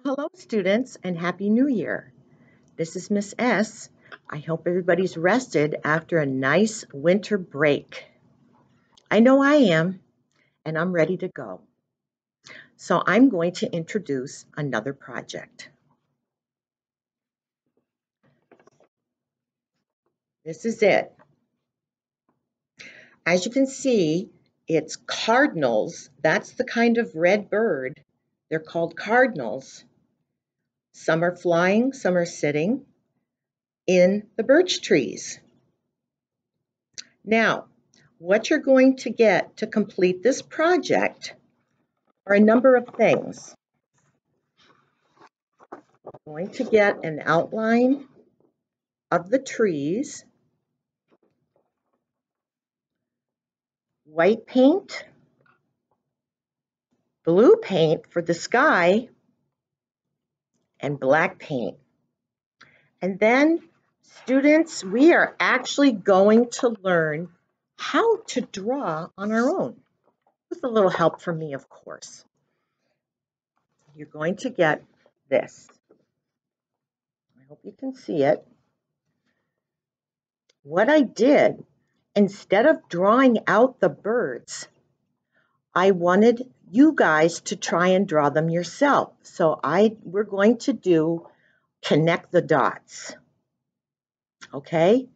Hello, students, and Happy New Year. This is Miss S. I hope everybody's rested after a nice winter break. I know I am, and I'm ready to go. So I'm going to introduce another project. This is it. As you can see, it's cardinals. That's the kind of red bird. They're called cardinals. Some are flying, some are sitting in the birch trees. Now, what you're going to get to complete this project are a number of things. You're going to get an outline of the trees, white paint, blue paint for the sky, and black paint. And then, students, we are actually going to learn how to draw on our own, with a little help from me, of course. You're going to get this. I hope you can see it. What I did, instead of drawing out the birds, I wanted you guys to try and draw them yourself. So we're going to do connect the dots, okay?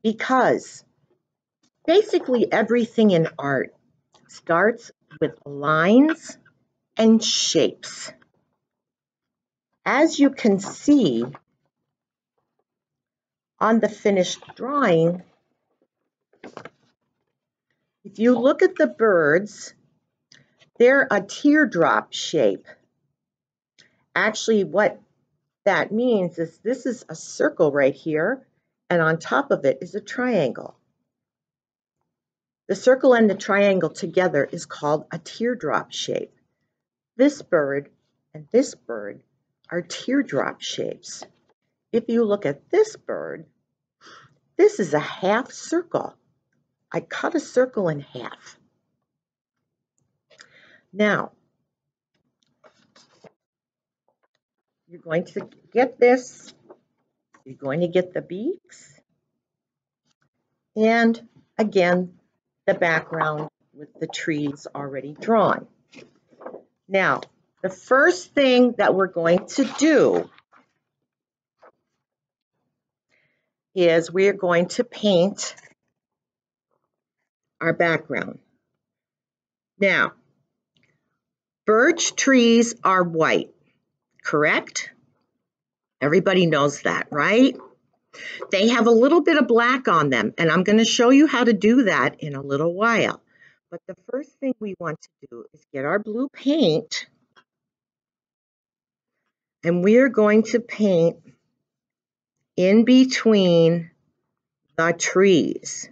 Because basically everything in art starts with lines and shapes. As you can see on the finished drawing, if you look at the birds, they're a teardrop shape. Actually, what that means is this is a circle right here, and on top of it is a triangle. The circle and the triangle together is called a teardrop shape. This bird and this bird are teardrop shapes. If you look at this bird, this is a half circle. I cut a circle in half. Now, you're going to get this. You're going to get the beaks. And again, the background with the trees already drawn. Now, the first thing that we're going to do is we're going to paint our background. Now, birch trees are white, correct? Everybody knows that, right? They have a little bit of black on them, and I'm going to show you how to do that in a little while. But the first thing we want to do is get our blue paint, and we are going to paint in between the trees.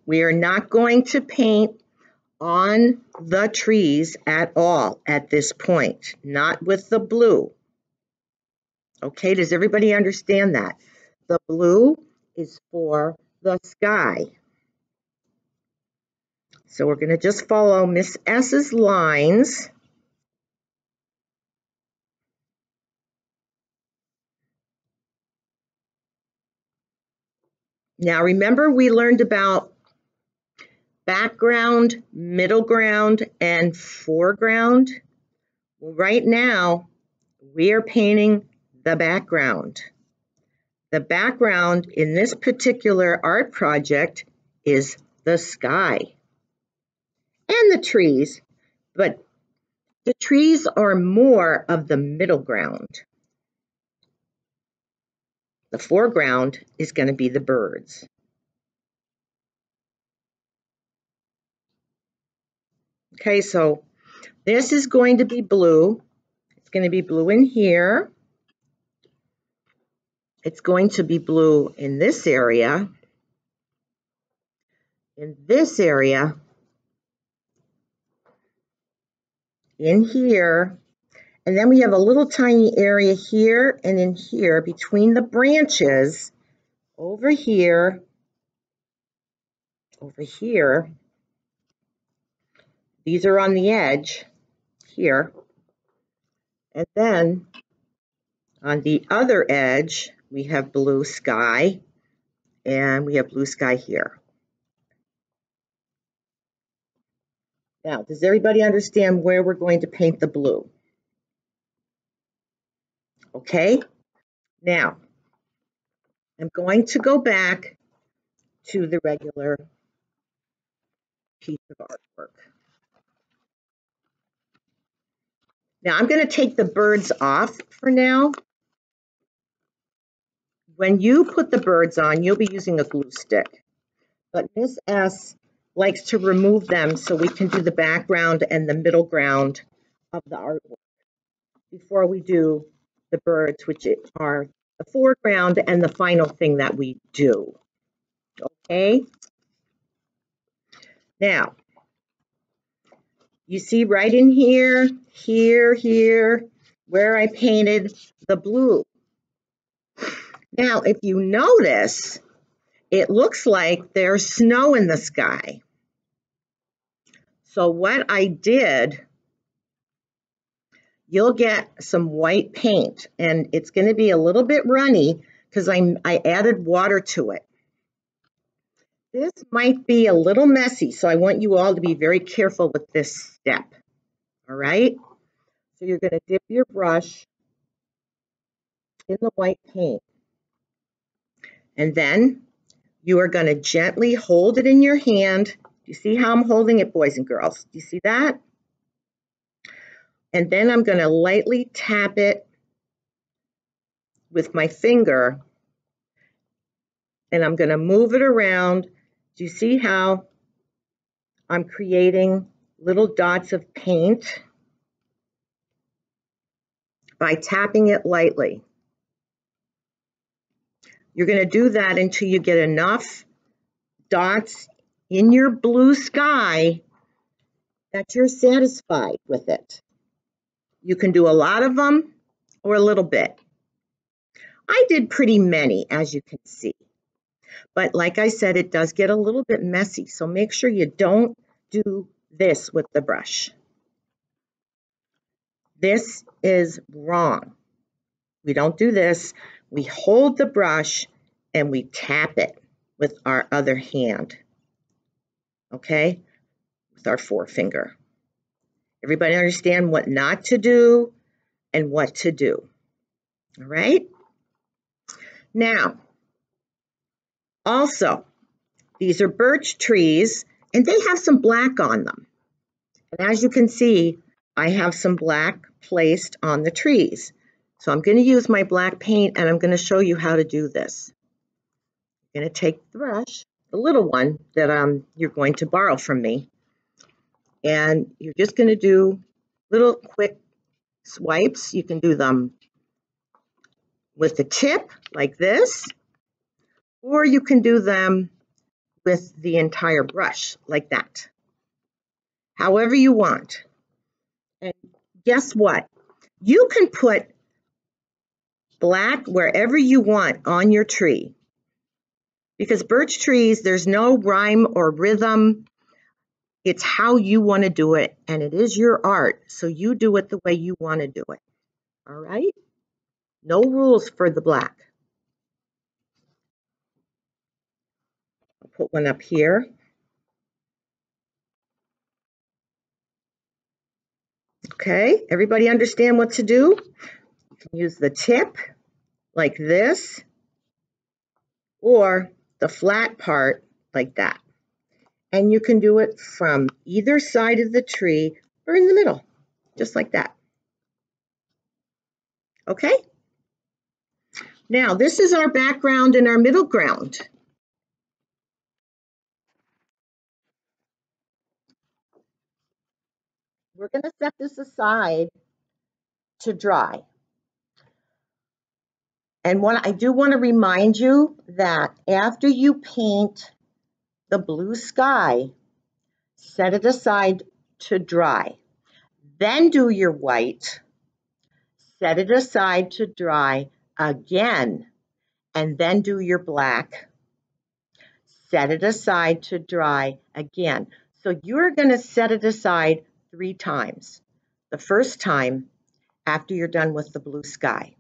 We are not going to paint on the trees at all at this point, not with the blue. Okay, does everybody understand that? The blue is for the sky. So we're going to just follow Miss S's lines. Now remember we learned about background, middle ground, and foreground. Well, right now, we are painting the background. The background in this particular art project is the sky and the trees, but the trees are more of the middle ground. The foreground is going to be the birds. Okay, so this is going to be blue. It's going to be blue in here. It's going to be blue in this area, in this area, in here, and then we have a little tiny area here and in here between the branches over here, these are on the edge here, and then on the other edge, we have blue sky, and we have blue sky here. Now, does everybody understand where we're going to paint the blue? Okay, now I'm going to go back to the regular piece of artwork. Now I'm going to take the birds off for now. When you put the birds on, you'll be using a glue stick. But Miss S likes to remove them so we can do the background and the middle ground of the artwork before we do the birds, which are the foreground and the final thing that we do. Okay? Now, you see right in here, where I painted the blue. Now, if you notice, it looks like there's snow in the sky. So what I did, you'll get some white paint, and it's going to be a little bit runny because I added water to it. This might be a little messy, so I want you all to be very careful with this step. All right? So you're going to dip your brush in the white paint. And then you are going to gently hold it in your hand. Do you see how I'm holding it, boys and girls? Do you see that? And then I'm going to lightly tap it with my finger, and I'm going to move it around. Do you see how I'm creating little dots of paint by tapping it lightly? You're going to do that until you get enough dots in your blue sky that you're satisfied with it. You can do a lot of them or a little bit. I did pretty many, as you can see. But like I said, it does get a little bit messy, so make sure you don't do this with the brush. This is wrong. We don't do this. We hold the brush and we tap it with our other hand, okay, with our forefinger. Everybody understand what not to do and what to do, all right? Now, also, these are birch trees, and they have some black on them. And as you can see, I have some black placed on the trees. So I'm going to use my black paint, and I'm going to show you how to do this. I'm going to take the brush, the little one that you're going to borrow from me, and you're just going to do little quick swipes. You can do them with the tip like this, or you can do them with the entire brush like that. However you want. And guess what? You can put black wherever you want on your tree. Because birch trees, there's no rhyme or rhythm. It's how you want to do it, and it is your art, so you do it the way you want to do it. All right? No rules for the black. I'll put one up here. Okay, everybody understand what to do? You can use the tip like this, or the flat part like that. And you can do it from either side of the tree or in the middle, just like that. Okay? Now, this is our background and our middle ground. We're going to set this aside to dry. And I do want to remind you that after you paint the blue sky, set it aside to dry. Then do your white, set it aside to dry again, and then do your black. Set it aside to dry again. So you're going to set it aside 3 times. The first time after you're done with the blue sky.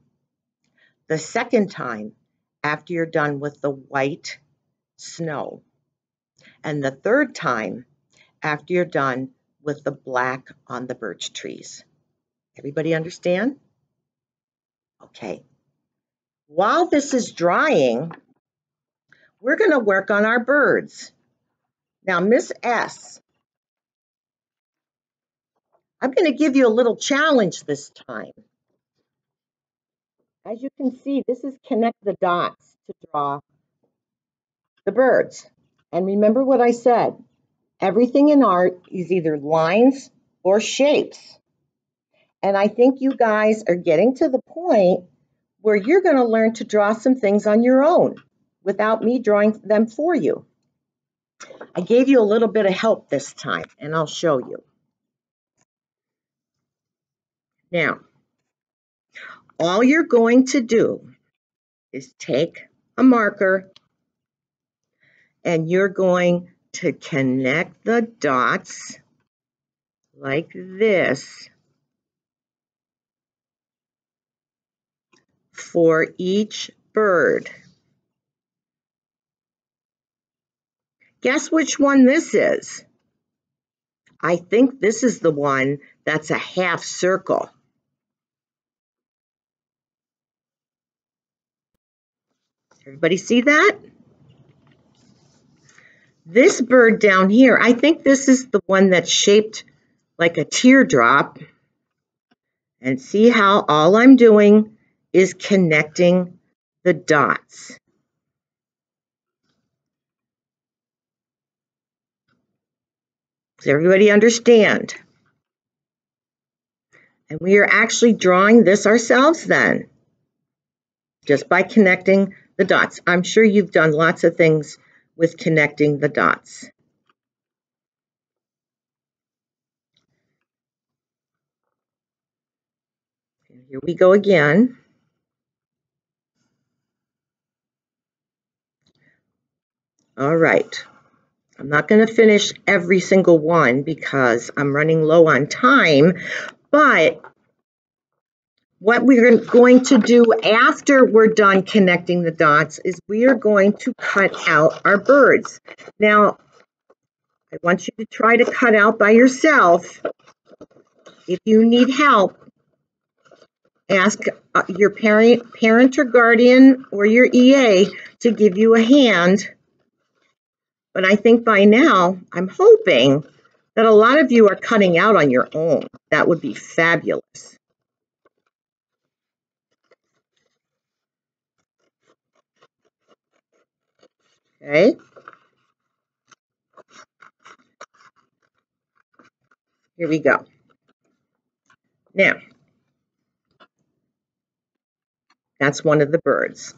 The second time after you're done with the white snow. And the third time after you're done with the black on the birch trees. Everybody understand? Okay. While this is drying, we're going to work on our birds. Now, Miss S, I'm going to give you a little challenge this time. As you can see, this is connect the dots to draw the birds. And remember what I said, everything in art is either lines or shapes. And I think you guys are getting to the point where you're going to learn to draw some things on your own without me drawing them for you. I gave you a little bit of help this time, and I'll show you. Now, all you're going to do is take a marker and you're going to connect the dots like this for each bird. Guess which one this is? I think this is the one that's a half circle. Everybody see that? This bird down here, I think this is the one that's shaped like a teardrop. And see how all I'm doing is connecting the dots. Does everybody understand? And we are actually drawing this ourselves then, just by connecting the dots. I'm sure you've done lots of things with connecting the dots. And here we go again. All right. I'm not going to finish every single one because I'm running low on time, but what we're going to do after we're done connecting the dots is we are going to cut out our birds. Now, I want you to try to cut out by yourself. If you need help, ask your parent or guardian or your EA to give you a hand. But I think by now, I'm hoping that a lot of you are cutting out on your own. That would be fabulous. Okay. Here we go. Now, that's one of the birds.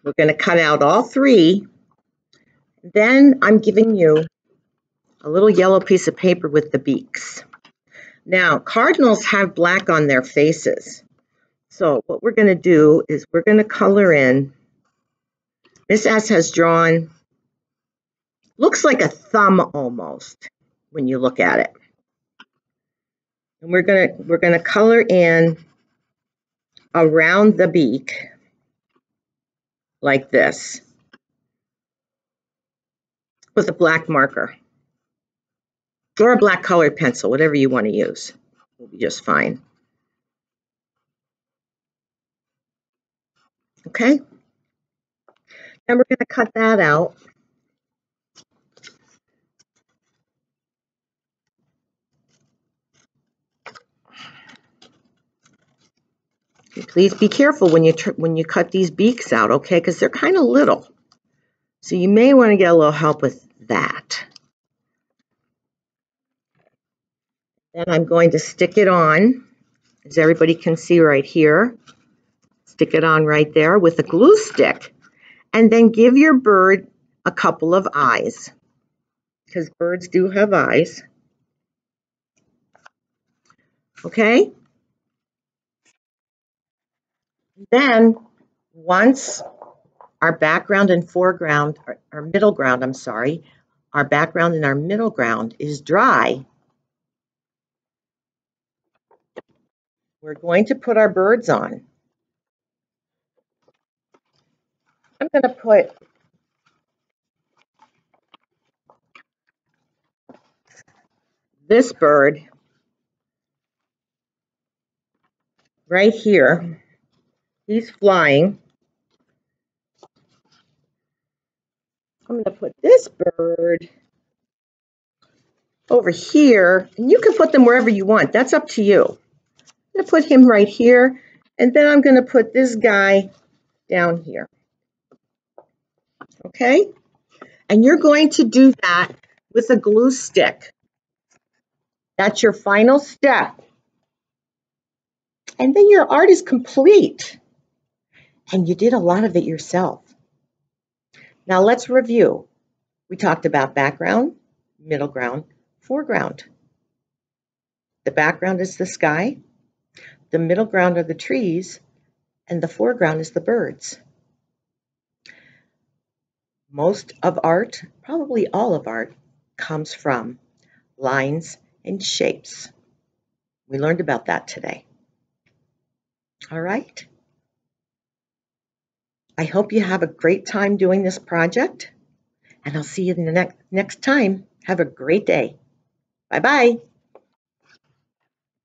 We're going to cut out all 3. Then I'm giving you a little yellow piece of paper with the beaks. Now, cardinals have black on their faces. So what we're going to do is we're going to color in. Miss S has drawn, looks like a thumb almost when you look at it. And we're going to color in around the beak like this with a black marker or a black colored pencil, whatever you want to use. Will be just fine. Okay? Then we're going to cut that out. Please be careful when you cut these beaks out, okay? Because they're kind of little. So you may want to get a little help with that. Then I'm going to stick it on, as everybody can see right here. Stick it on right there with a glue stick. And then give your bird a couple of eyes, because birds do have eyes. Okay? Then, once our background and foreground, our middle ground, I'm sorry, our background and our middle ground is dry, we're going to put our birds on. I'm going to put this bird right here. He's flying. I'm going to put this bird over here, and you can put them wherever you want. That's up to you. I'm going to put him right here, and then I'm going to put this guy down here. Okay? And you're going to do that with a glue stick. That's your final step. And then your art is complete. And you did a lot of it yourself. Now let's review. We talked about background, middle ground, foreground. The background is the sky, the middle ground are the trees, and the foreground is the birds. Most of art, probably all of art, comes from lines and shapes. We learned about that today. All right. I hope you have a great time doing this project, and I'll see you the next time. Have a great day. Bye-bye.